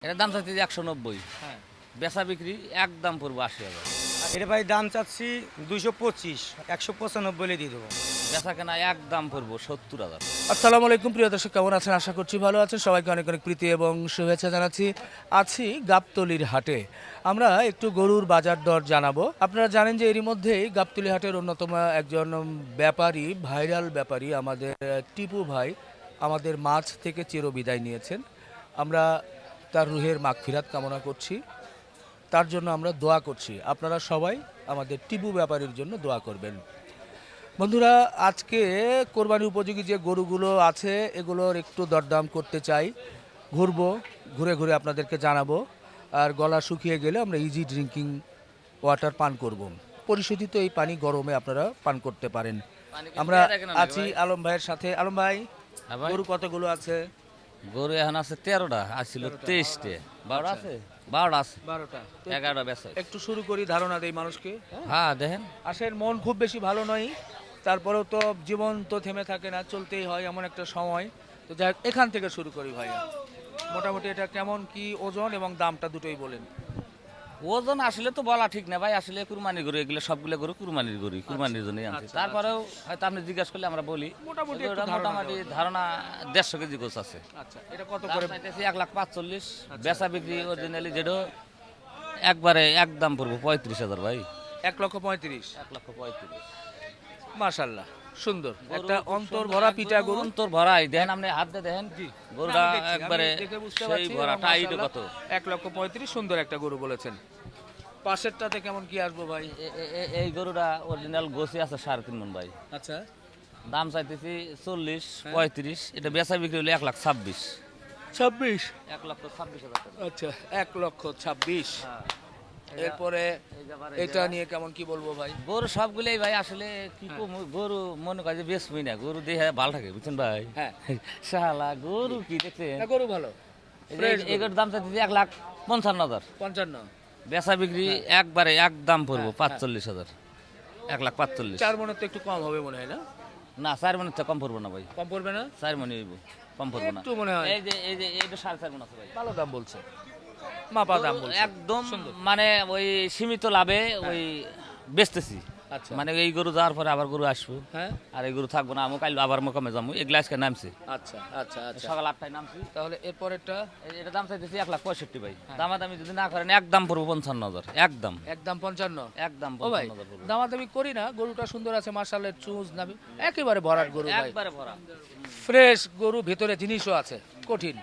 এটার দাম চাচ্ছি 190। হ্যাঁ, বেচা বিক্রি একদম পড়বো 80,000। এটা ভাই দাম চাচ্ছি 225, 195 দিয়ে দেবো। বেচা কেনা একদম পড়বো 70,000। আসসালামু আলাইকুম প্রিয় দর্শক, কেমন আছেন? আশা করছি ভালো আছেন। সবাইকে অনেক অনেক প্রীতি এবং শুভেচ্ছা জানাচ্ছি। আছি গাবতলির হাটে। আমরা একটু গরুর বাজার দর জানাবো। আপনারা জানেন যে এরই মধ্যেই গাবতলি হাটের অন্যতম একজন ব্যাপারী, ভাইরাল ব্যাপারী আমাদের টিপু ভাই আমাদের মাছ থেকে চিরবিদায় নিয়েছেন। আমরা তার রুহের মাগফিরাত কামনা করছি, তার জন্য আমরা দোয়া করছি। আপনারা সবাই আমাদের টিপু ব্যাপারীর জন্য দোয়া করবেন। বন্ধুরা, আজকে কোরবানি উপযোগী যে গরুগুলো আছে এগুলোর একটু দরদাম করতে চাই। ঘুরবো, ঘুরে ঘুরে আপনাদেরকে জানাবো। আর গলা শুকিয়ে গেলে আমরা ইজি ড্রিঙ্কিং ওয়াটার পান করব। পরিশোধিত এই পানি গরমে আপনারা পান করতে পারেন। আমরা আছি আলম ভাইয়ের সাথে। আলম ভাই, হ্যাঁ ভাই, গরু কতগুলো আছে? গরু এখন আছে 13টা, আসছিল 23টে। 12টা আছে, 12টা আছে, 12টা। 11টা বেচা। একটু শুরু করি, ধারণা দেই মানুষকে। হ্যাঁ দেখেন, আসেন, মন খুব বেশি ভালো নয়, তারপরেও তো জীবন তো থেমে থাকে না, চলতেই হয় এমন একটা সময়। তো যাই হোক, এখান থেকে শুরু করি ভাইয়া। মোটামুটি এটা কেমন কি ওজন এবং দামটা দুটোই বলেন। ওজন আসলে তো বলা ঠিক না ভাই, আসলে কুরবানির গরু এগুলো সবগুলো গরু কুরবানির গরু, কুরবানির জন্যই আনছি। আচ্ছা, তারপরেও হয়তো আপনি জিজ্ঞাসা করলে আমরা বলি মোটামুটি এগুলোর একটু ধারণা মোটামুটি ধারণা 150 কেজি গোছ আছে। আচ্ছা, এটা কত দাম করে? চাইতেছি 1,45,000। বেচা বিক্রি অরিজিনালি যেটা একবারে একদম পড়বো 35,000 ভাই। 1,35,000। 1,35,000। মাশাআল্লাহ, সুন্দর একটা অন্তর ভরা পিটা গরু। অন্তর ভরাই দেখেন, আপনি হাত দিয়ে দেখেন গরুটা আমি দেখছি, একবারে আমি দেখে বুঝতে সেই পারছি, ভরা এবং টাইট মাশাআল্লাহ, কত। 1,35,000 সুন্দর একটা গরু বলেছেন। পাশেরটাতে কেমন কি আসবো ভাই? এই গরুটা অরিজিনাল গোছি আছে 3.5 মণ ভাই। আচ্ছা, দাম চাইতেছি 40, 35। এটা বেচা বিক্রি হলো 1,26,000। 26। 1,26,000 টাকা। আচ্ছা, 1,26,000। হ্যাঁ। এরপরে এই ব্যাপারে এটা নিয়ে কেমন কি বলবো ভাই? গরু সবগুলোই ভাই আসলে কি কমু, গরু মনে করে যে বেচবই না, গরু দেখে ভালো থাকে বুঝছেন ভাই। হ্যাঁ, শালা গরু কি দেখছেন, না, গরু ভালো, fresh গরু। এগুলোর দাম চাইতেছি 1,55,000। 55। বেচা বিক্রি একবারে একদম পড়বো হ্যাঁ, 45,000। 1,45,000। 4 মনের তো একটু কম হবে মনে হয় না? না 4 মনের থেকে কম পড়বো না ভাই, কম পড়বে না? 4 মনে হইব, কম পড়বো না। একটু মনে হয় এই যে এইটা 4.5 মন আছে ভাই। ভালো দাম বলছে, মাপা দাম গরু বলছে। একদম সুন্দর। মানে ওই সীমিত লাভে ওই বেচতেছি। আচ্ছা, মানে এই গরু যাওয়ার পরে আবার গরু আসবো, হ্যাঁ, আর এই গরু থাকবো না। আমি কাল আবার মোকামে যাবো। এগুলা আজকে নামছি, আচ্ছা আচ্ছা আচ্ছা। সকাল 8টায় নামছি। তাহলে এরপরেরটা এটা দাম চাইতেছি 1,65,000 ভাই। হ্যাঁ। দামাদামি যদি না করেন একদম পড়বো 55,000। একদম একদম 55। একদম ও ভাই, 55,000 পড়বো। দামাদামি করি না, গরুটা সুন্দর আছে মাশাআল্লাহ, চুজ নাবি একেবারে ভরাট গরু ভাই, একবারে ভরা। ফ্রেশ গরু, ভিতরে জিনিসও আছে। কঠিন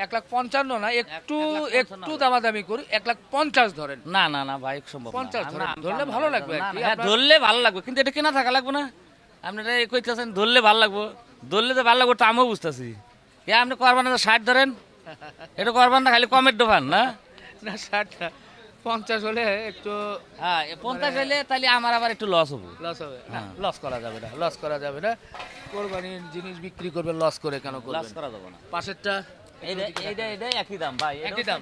1,55,000 না, একটু 1,55,000 একটু দামাদামি করি, 1,50,000 ধরেন। না না না ভাই, সম্ভব না। 50 ধরেন, না, ধরলে না, ভালো না, লাগবে না, আর কি, না, হ্যাঁ, আপনার- ধরলে ভালো লাগবে, কিন্তু এটা কেনা থাকা লাগবে না। আপনি এটা কইতেছেন ধরলে ভালো লাগবে, ধরলে যে ভালো লাগবে তা আমিও বুঝতেছি। এ আপনি করবেন না 60 ধরেন, এটা করবেন না, খালি কমের দোকান না। না, 60 না, 50 হলে একটু হ্যাঁ 50 হইলে তাহলে আমার আবার একটু লস হবো। লস হবে। হ্যাঁ। লস করা যাবে না, লস করা যাবে না। কোরবানির জিনিস বিক্রি করবে, লস করে কেন লস করবেন? করা যাবে না। পাশেরটা এইটা একই দাম ভাই, একই দাম।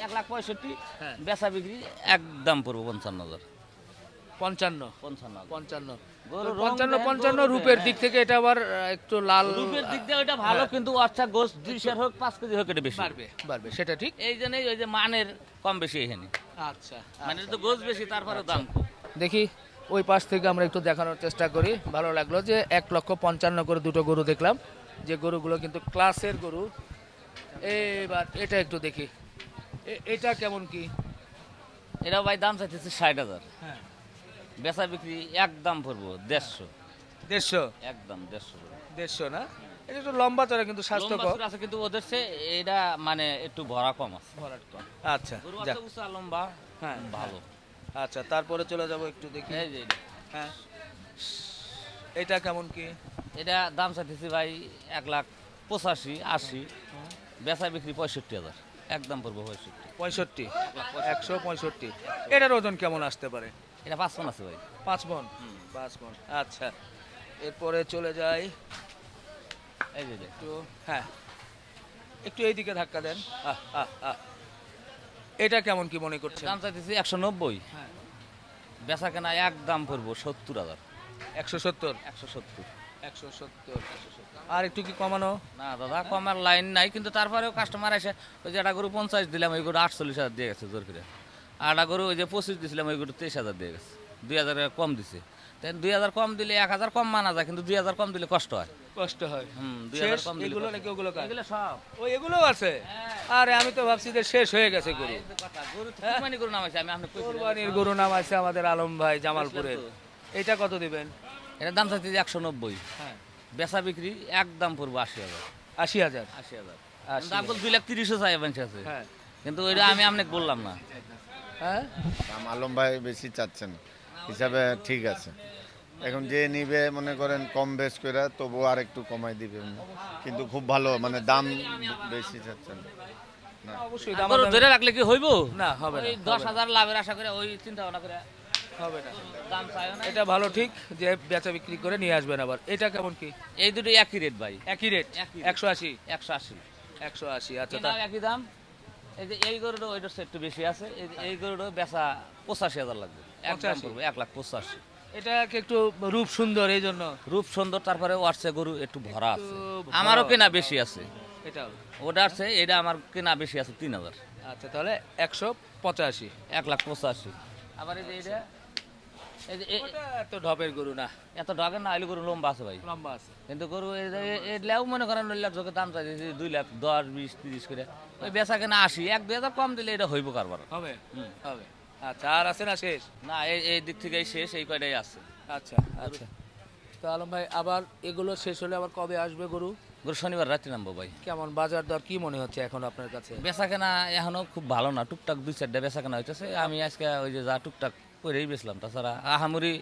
1,65,000। হ্যাঁ। বেচা বিক্রি একদম পড়বো 55,000। 55। 55,000 55 গরু রং 55 দেখেন, 55 গরু রূপের দেখেন। দিক থেকে এটা আবার একটু লাল রূপের দিক দিয়ে ওইটা ভালো, হ্যাঁ। কিন্তু আচ্ছা গোস 2 শের হোক 5 কেজি হোক এটা বেশি বাড়বে, বাড়বে, সেটা ঠিক। এই জন্যই ওই যে মানের কম বেশি এখানে, আচ্ছা, মানে এটা তো গোস বেশি তারপরে দাম কম। দেখি ওই পাশ থেকে আমরা একটু দেখানোর চেষ্টা করি। ভালো লাগলো যে 1,55,000 করে দুটো গরু দেখলাম, যে গরুগুলো কিন্তু ক্লাসের গরু। এবার এটা একটু দেখি, এটা কেমন কি? এটা ভাই দাম চাইতেছে 60,000। হ্যাঁ, বেচা বিক্রি একদম পড়বো 150। 150। একদম 150 করে। 150 না, এটা একটু লম্বা চড়া কিন্তু লম্বা স্বাস্থ্যকর। চূড়া আছে, কিন্তু ওদের চেয়ে এটা মানে একটু ভরা কম আছে। ভরাট কম। আচ্ছা, গরু যাক, আছে উঁচা লম্বা, হ্যাঁ, ভালো। আচ্ছা, তারপরে চলে যাব একটু দেখি। এই যে এটা। হ্যাঁ, এটা কেমন কি? এটা দাম চাইতেছি ভাই 1,85,000, 80। বেচা বিক্রি 65,000। একদম পড়বো 65। 65, 165। এটার ওজন কেমন আসতে পারে? এটা 5 মণ আছে ভাই। 5 মণ। 5 মণ, আচ্ছা। এরপরে চলে যাই এই যে এটা। একটু, হ্যাঁ, একটু এইদিকে ধাক্কা দেন। আহ, আহ, আহ। এটা কেমন কি মনে করছেন? দাম চাইতেছি 190। হ্যাঁ, বেচা কেনা একদম পড়বো 70,000। 170। 170। 170 আর একটু কি কমানো? না দাদা কমার লাইন নাই, কিন্তু তারপরেও কাস্টমার এসে ওই যে একটা গরু 50 দিলাম, ওই গরু 48,000 দিয়ে গেছে জোর করে। আর একটা গরু ওই যে 25 দিছিলাম, ওই গরু 23,000 দিয়ে গেছে। 2,000 টাকা কম দিছে। তাই 2,000 কম দিলে 1,000 কম মানা যায়, কিন্তু 2,000 কম দিলে কষ্ট হয়। কষ্ট হয়। 2,000 শেষ কম দিলে এগুলো কষ্ট নাকি হয়। ওগুলো কাজ? এগুলো সব ওই এগুলোও আছে? আরে আমি তো ভাবছি যে শেষ হয়ে গেছে গরু। এই যে কথা, গরু তো কুরবানি গরু নামাইছে, আমি আপনাকে কইছি না। কোরবানির গরু নাম আছে আমাদের আলম ভাই জামালপুরের। এটা কত দিবেন? এটার দাম চাইছে 190, হ্যাঁ, বেচা বিক্রি একদম পড়বো 80,000। 80,000। 80,000 80,000 দাম 2,30,000 চাই বেঞ্চ আছে, হ্যাঁ কিন্তু ওইটা আমি আপনাকে বললাম না। হ্যাঁ, দাম আলম ভাই বেশি চাচ্ছেন হিসাবে ঠিক আছে। এখন যে নিবে মনে করেন কম বেশ করে তবু আর একটু কমাই দিবে উনি। কিন্তু খুব ভালো মানে দাম বেশি চাচ্ছেন। অবশ্যই আর গরু ধরে রাখলে কি হইব? না হবে না, ওই 10,000 লাভের আশা করে ওই চিন্তা ভাবনা করে হবে না। দাম চাইও না। এটা ভালো ঠিক যে বেচা বিক্রি করে নিয়ে আসবেন আবার। এটা কেমন কি? এই দুটো একই রেট ভাই, একই রেট? একই। 180। 180। 180 আচ্ছা। কেনাও একই দাম। এই যে এই গরুটা ওইটার চেয়ে একটু বেশি আছে, এই গরুটা বেচা 85,000 লাগবে, একদম 85? পড়বে 1,85,000। এটা একটু রূপ সুন্দর এই জন্য। রূপ সুন্দর, তারপরে ওয়াটসে গরু একটু ভরা আছে। একটু আমারও ভরা। কেনা বেশি আছে, এটা ওটা আছে, এটা আমার কেনা বেশি আছে 3,000। আচ্ছা, তাহলে 185। 1,85,000। আবার এই যে এটা, এই যে ওটা এত ঢপের গরু না, এত ডগের না, হইলে গরু লম্বা আছে ভাই। লম্বা আছে। কিন্তু গরু এলেও মনে করেন 9 লাখ যোগে দাম চাইছে 2 লাখ 10, 20, 30 করে। ওই বেচা কেনা 80, 1-2 হাজার কম দিলে এটা হইব কারবার। হবে হুম। হবে। আচ্ছা, আর আছে না শেষ? না, এই দিক থেকেই শেষ, এই কয়টাই আছে। আচ্ছা আচ্ছা। তো আলম ভাই আবার এগুলো শেষ হলে আবার কবে আসবে গরু? গরু শনিবার রাত্রি নামবো ভাই। কেমন বাজার দর কি মনে হচ্ছে এখন আপনার কাছে? বেচা কেনা এখনো খুব ভালো না, টুকটাক 2-4টা বেচা কেনা হইতেছে। আমি আজকে ওই যে যা টুকটাক করেই বেচলাম, তাছাড়া আহামরি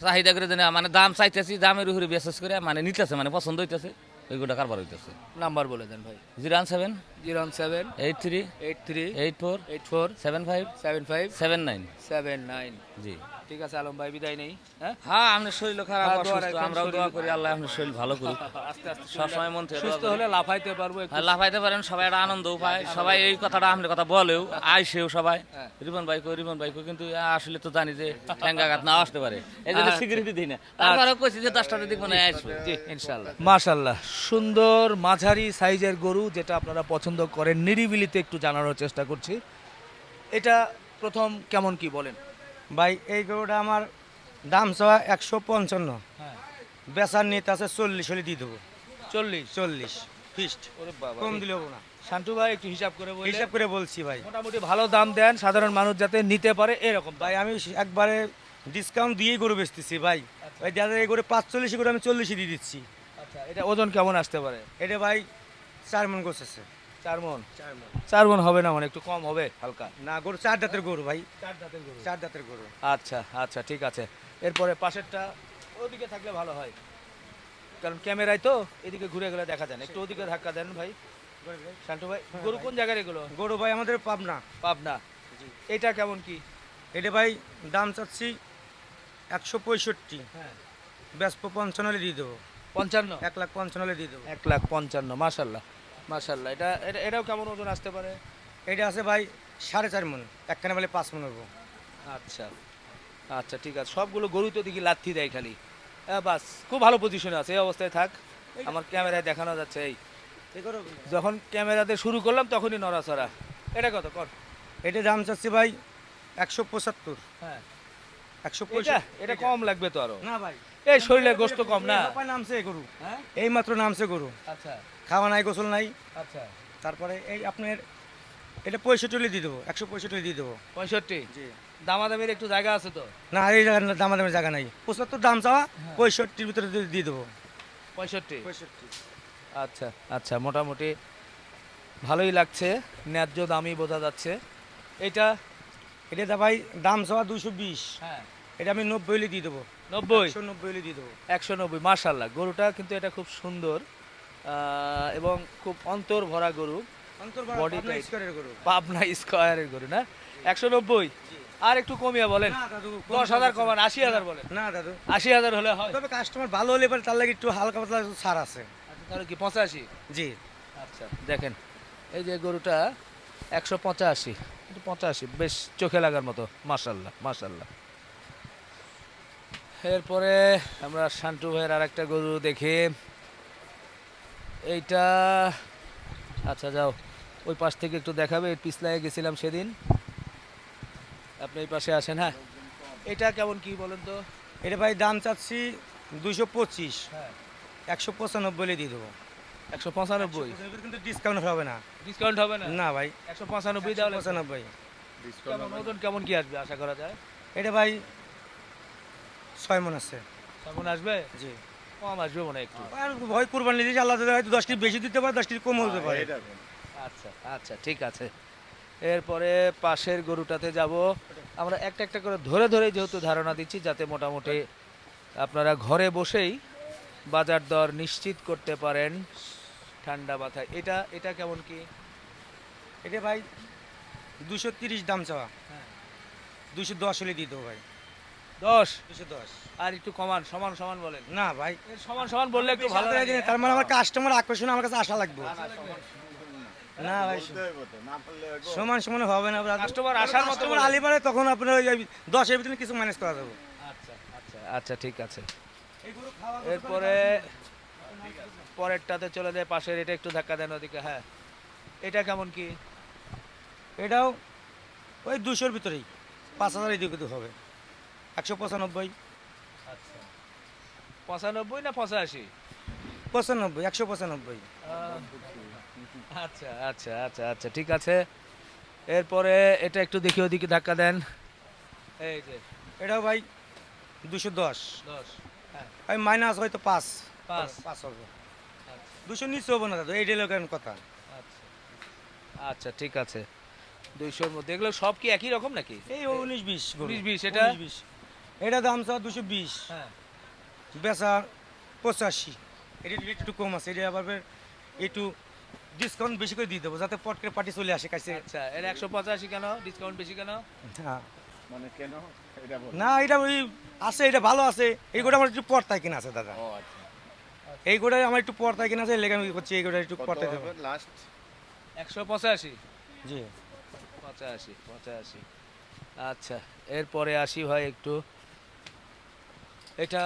চাহিদা করে দেন মানে দাম চাইতেছি, দামের উপরে বিশেষ করে মানে নিতেছে, মানে পছন্দ হইতেছে, ওইগুলো কারবার হইতেছে। নাম্বার বলে দেন ভাই। 017 07 83 83 84 84 75 75 79। 79। জি ঠিক আছে আলম ভাই, বিদায় নেই। হ্যাঁ, হ্যাঁ, আপনার শরীর খারাপ, হ্যাঁ, দোয়া অসুস্থ, রাখবেন, আমরাও দোয়া শরীর- করি আল্লাহ আপনার শরীর ভালো করুক। আস্তে আস্তে সবসময় মন থেকে দোয়া সুস্থ করি। হলে লাফাইতে পারবো একটু। আর লাফাইতে পারেন, সবাই একটা আনন্দও পায়, সবাই এই কথাটা আপনার কথা বলেও আইসেও সবাই হ্যাঁ। রিবন ভাইকো, কিন্তু আসলে তো জানি যে ঠ্যাঙ্গাঘাত না আসতে পারে, এই জন্য সিকিউরিটি দিই না। তারপরেও কইছি যে 10টার দিক মনে হয় আসবে। জি, ইনশাআল্লাহ। মাশাআল্লাহ, সুন্দর মাঝারি সাইজের গরু, যেটা আপনারা পছন্দ করেন, নিরিবিলিতে একটু জানানোর চেষ্টা করছি। এটা প্রথম কেমন কি বলেন? ভাই এই গরুটা আমার দাম চাওয়া 155, হ্যাঁ, বেচার নিতে আছে 40 হলে দিয়ে দেবো। 40। 40 ফিক্সড, ওরে বাবা, কম দিলেও না। শান্টু ভাই একটু হিসাব করে বললে। হিসাব করে বলছি ভাই। মোটামুটি ভালো দাম দেন, সাধারণ মানুষ যাতে নিতে পারে এরকম। ভাই আমি একবারে ডিসকাউন্ট দিয়েই গরু বেচতেছি ভাই। ভাই যাদের এই গরু 45 করে আমি 40 দিয়ে দিচ্ছি। আচ্ছা, এটা ওজন কেমন আসতে পারে? এটা ভাই 4 মন গোছ আছে। 4 মন? 4 মন 4 মন হবে না, মানে একটু কম হবে হালকা। না, গরু 4 দাঁতের গরু ভাই, 4 দাঁতের গরু। 4 দাঁতের গরু। আচ্ছা আচ্ছা, ঠিক আছে। এরপরে পাশেরটা ওদিকে থাকলে ভালো হয়, কারণ ক্যামেরায় তো এদিকে ঘুরে গেলে দেখা যায় না। একটু ওদিকে ধাক্কা দেন ভাই। শান্টু ভাই, গরু কোন জায়গার এগুলো? গরু ভাই আমাদের পাবনা। পাবনা। এটা কেমন কি? এটা ভাই দাম চাচ্ছি 165, হ্যাঁ, ব্যস্ত 55 হলে দিয়ে দেবো। 55। 1,55,000 হলে দিয়ে দেবো। 1,55,000। মাশাল্লাহ মাশাল্লাহ। এটাও কেমন ওজন আসতে পারে? এটা আছে ভাই 4.5 মন, একখানে বলে 5 মন হবো। আচ্ছা আচ্ছা, ঠিক আছে। সবগুলো গরু তো দেখি লাথি দেয় খালি। বাস, খুব ভালো পজিশনে আছে, এই অবস্থায় থাক। আমার ক্যামেরায় দেখানো যাচ্ছে। এই এই গরু যখন ক্যামেরাতে শুরু করলাম তখনই নড়াচড়া। এটা কত কর? এটা দাম চাচ্ছি ভাই 175, হ্যাঁ, 165। এটা কম লাগবে তো আরো। না ভাই, এই শরীরে গোস্ত কম না? নামছে এই গরু, হ্যাঁ, এই মাত্র নামছে গরু। আচ্ছা খাওয়া নাই, গোসল নাই। আচ্ছা। তারপরে এই আপনার এটা 65 হলে দিয়ে দেবো, 165 দিয়ে দেবো। 65? জি। দামাদামির একটু জায়গা আছে তো? না, এই জায়গা দামাদামের জায়গা নাই। 75 দাম চাওয়া, 65 ভিতরে দিয়ে দেবো। 65? 65। আচ্ছা আচ্ছা, মোটামুটি ভালোই লাগছে, ন্যায্য দামই বোঝা যাচ্ছে। এটা এটা ভাই দাম চাওয়া 220, হ্যাঁ, এটা আমি 90 হলে দিয়ে দেবো। 90? 190 হলে দিয়ে দেবো। 190। মাশাল্লাহ, গরুটা কিন্তু এটা খুব সুন্দর এবং খুব অন্তর ভরা গরু। Body Pabna type। স্কয়ারের গরু। পাবনা স্কয়ারের গরু না? 190? আর একটু কমিয়ে বলেন। না দাদু, 10,000 কমান, 80,000 বলেন। না দাদু, 80,000 হলে হয়? তবে কাস্টমার ভালো হলে পরে তার লাগে একটু হালকা পাতলা ছাড় আছে। আচ্ছা, তাহলে কি 85? জি। আচ্ছা, দেখেন এই যে গরুটা 185, 85 বেশ চোখে লাগার মতো। মাশাল্লাহ মাশাল্লাহ। এরপরে আমরা শান্টু ভাইয়ের আর একটা গরু দেখি। এইটা আচ্ছা যাও, ওই পাশ থেকে একটু দেখাবে, পিছলায় গেছিলাম সেদিন। আপনি এই পাশে আসেন। হ্যাঁ, এটা কেমন কি বলেন তো? এটা ভাই দাম চাচ্ছি 225, হ্যাঁ, 195 দিয়ে দেবো। 195। কিন্তু ডিসকাউন্ট হবে না। ডিসকাউন্ট হবে না? না ভাই, 195 দেওয়া লাগবে। 95। কেমন ওজন কেমন কি আসবে আশা করা যায়? এটা ভাই 6 মন আছে। কেমন আসবে? জি। কম আসবে মনে হয় একটু। আর ভয় কুরবানি দিয়েছে আল্লাহ তাআলা, হয়তো 10টি বেশি দিতে পারে, 10টি কম হতে পারে। আচ্ছা আচ্ছা, ঠিক আছে। এরপরে পাশের গরুটাতে যাব আমরা। একটা একটা করে ধরে ধরে যেহেতু ধারণা দিচ্ছি, যাতে মোটামুটি আপনারা ঘরে বসেই বাজার দর নিশ্চিত করতে পারেন ঠান্ডা মাথায়। এটা এটা কেমন কি? এটা ভাই 230 দাম চাওয়া। 210 হলে দিয়ে দেবো ভাই। 10? 210। আর একটু কমান, সমান সমান বলেন। না ভাই, এর সমান সমান বললে একটু ভালো লাগে। তার মানে আমার কাস্টমার আকর্ষণ আমার কাছে আসা লাগবে। না ভাই, সমান সমান হবে না। কাস্টমার আসার মতো কাস্টমার আলি পারে তখন আপনার ওই 10-এর ভিতরে কিছু ম্যানেজ করা যাবে। আচ্ছা আচ্ছা আচ্ছা, ঠিক আছে। এরপরে পরেরটাতে চলে যায়, পাশের এটা একটু ধাক্কা দেন ওদিকে। হ্যাঁ, এটা কেমন কি? এটাও ওই 200-এর ভিতরেই, 5,000 এদিকে হবে। 195। আচ্ছা, 95 না 85? 95, 195। আচ্ছা আচ্ছা আচ্ছা আচ্ছা, ঠিক আছে। এরপরে এটা একটু দেখি, ওদিকে ধাক্কা দেন। এই যে এটাও ভাই 210। 10। হ্যাঁ, আমি মাইনাস হয়তো 5 5। 5 হবে। আচ্ছা 200 নিচে হবে না দাদা, এইটাই লোকের কথা। আচ্ছা আচ্ছা, ঠিক আছে। 200-র মধ্যে এগুলো সব কি একই রকম নাকি? এই 19-20 19-20 এটা? 19-20 এটা দাম স্যার 220, হ্যাঁ, বেচা 85। এটা রেট একটু কম আছে, এটা আবার একটু ডিসকাউন্ট বেশি করে দিয়ে দেবো, যাতে পটকে পার্টি চলে আসে কাছে। আচ্ছা, এর 185 কেন? ডিসকাউন্ট বেশি কেন? হ্যাঁ। মানে কেন এটা বল। না, এটা ওই আছে, এটা ভালো আছে। এই গোটা আমার একটু পর্তায় কিনা আছে দাদা। ও আচ্ছা, এই গোটা আমার একটু পর্তায় কিনা আছে, লেগে আমি করছি এই গোটা একটু কত পর্তায় দেবো। হবে লাস্ট? 185? জি। 85। আচ্ছা, এরপরে আসি ভাই একটু। এটা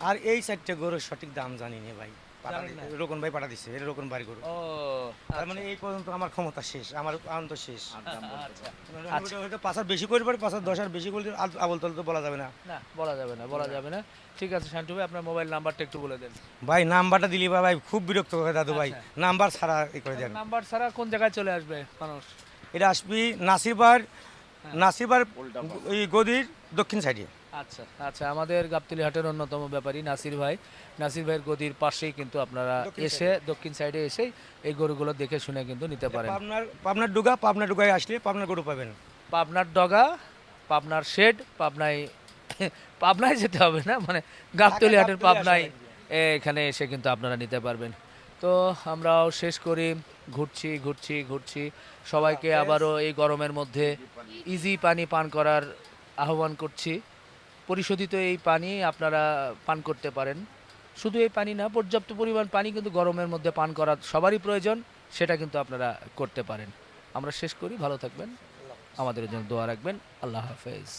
আর এই সাইডটা গরুর সঠিক দাম জানি না ভাই। জানেন না? রোকন ভাই পাঠা দিচ্ছে, এটা রোকন বাড়ি গরু। ও তার মানে এই পর্যন্ত আমার ক্ষমতা শেষ, আমার আনন্দ শেষ। আচ্ছা। হয়তো 5 বেশি করে পারে, 5-10 বেশি করলে আবল তল তো বলা যাবে না। না, বলা যাবে না, বলা যাবে না। ঠিক আছে শান্টু ভাই, আপনার মোবাইল নাম্বারটা একটু বলে দেন। ভাই নাম্বারটা দিলি ভাই খুব বিরক্ত করে দাদু ভাই, আচ্ছা। নাম্বার ছাড়া ই করে দেন। নাম্বার ছাড়া কোন জায়গায় চলে আসবে মানুষ? এটা আসবি নাসিরবার ওই গদির দক্ষিণ সাইডে। আচ্ছা আচ্ছা, আমাদের গাবতলী হাটের অন্যতম ব্যাপারী নাসির ভাই। নাসির ভাইয়ের গদির পাশেই কিন্তু আপনারা এসে, দক্ষিণ সাইডে এসে এই গরুগুলো দেখে শুনে কিন্তু নিতে পারেন। পাবনার ডুগায় আসলে পাবনার গরু পাবেন। পাবনার ডগা, পাবনার শেড, পাবনায় যেতে হবে না, মানে গাবতলী হাটের গাবতলী পাবনায় আসা এখানে এসে কিন্তু আপনারা নিতে পারবেন। তো আমরাও শেষ করি, ঘুরছি। সবাইকে আবারও এই গরমের মধ্যে ইজি পানি পান করার আহ্বান করছি। পরিশোধিত এই পানি আপনারা পান করতে পারেন। শুধু এই পানি না, পর্যাপ্ত পরিমাণ পানি কিন্তু গরমের মধ্যে পান করা সবারই প্রয়োজন, সেটা কিন্তু আপনারা করতে পারেন। আমরা শেষ করি, ভালো থাকবেন, আমাদের জন্য দোয়া রাখবেন। আল্লাহ হাফেজ।